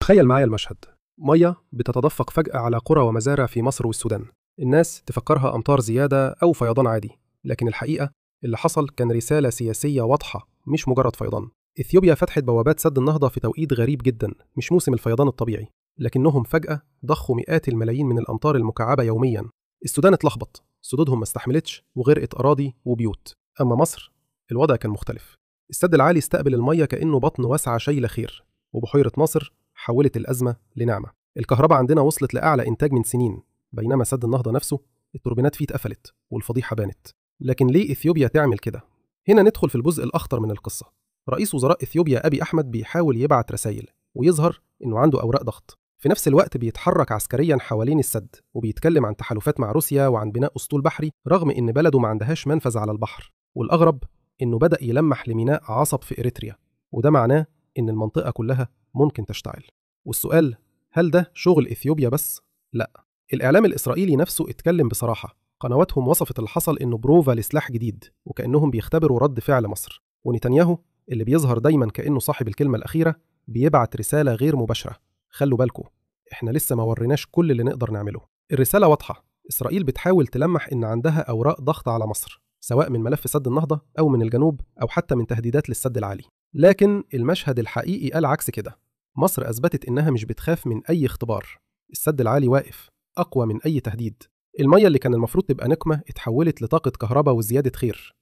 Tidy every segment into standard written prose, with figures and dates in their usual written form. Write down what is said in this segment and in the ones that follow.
تخيل معايا المشهد. مية بتتدفق فجأة على قرى ومزارع في مصر والسودان. الناس تفكرها أمطار زيادة أو فيضان عادي، لكن الحقيقة اللي حصل كان رسالة سياسية واضحة، مش مجرد فيضان. إثيوبيا فتحت بوابات سد النهضة في توقيت غريب جدا، مش موسم الفيضان الطبيعي، لكنهم فجأة ضخوا مئات الملايين من الأمطار المكعبة يوميا. السودان اتلخبط، سدودهم ما استحملتش وغرقت أراضي وبيوت. أما مصر الوضع كان مختلف. السد العالي استقبل المية كأنه بطن واسعة شايلة خير، وبحيرة ناصر حولت الأزمة لنعمة. الكهرباء عندنا وصلت لأعلى إنتاج من سنين، بينما سد النهضة نفسه التوربينات فيه اتقفلت والفضيحة بانت. لكن ليه إثيوبيا تعمل كده؟ هنا ندخل في الجزء الأخطر من القصة. رئيس وزراء إثيوبيا أبي أحمد بيحاول يبعت رسائل ويظهر إنه عنده أوراق ضغط، في نفس الوقت بيتحرك عسكريا حوالين السد وبيتكلم عن تحالفات مع روسيا وعن بناء أسطول بحري، رغم إن بلده ما عندهاش منفذ على البحر. والأغرب إنه بدأ يلمح لميناء عصب في إريتريا، وده معناه إن المنطقة كلها ممكن تشتعل. والسؤال، هل ده شغل إثيوبيا بس؟ لا، الإعلام الإسرائيلي نفسه اتكلم بصراحة. قنواتهم وصفت اللي حصل إنه بروفا لسلاح جديد، وكأنهم بيختبروا رد فعل مصر. ونتنياهو اللي بيظهر دايما كأنه صاحب الكلمة الأخيرة بيبعت رسالة غير مباشرة: خلوا بالكم، إحنا لسه ما وريناش كل اللي نقدر نعمله. الرسالة واضحة، إسرائيل بتحاول تلمح إن عندها أوراق ضغط على مصر، سواء من ملف سد النهضة أو من الجنوب أو حتى من تهديدات للسد العالي. لكن المشهد الحقيقي قال عكس كده. مصر أثبتت إنها مش بتخاف من أي اختبار. السد العالي واقف، أقوى من أي تهديد. المية اللي كان المفروض تبقى نقمة اتحولت لطاقة كهرباء وزيادة خير.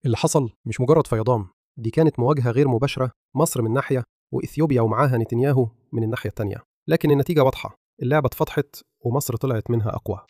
اللي حصل مش مجرد فيضان، دي كانت مواجهة غير مباشرة، مصر من ناحية وإثيوبيا ومعاها نتنياهو من الناحية التانية. لكن النتيجة واضحة، اللعبة اتفتحت ومصر طلعت منها أقوى.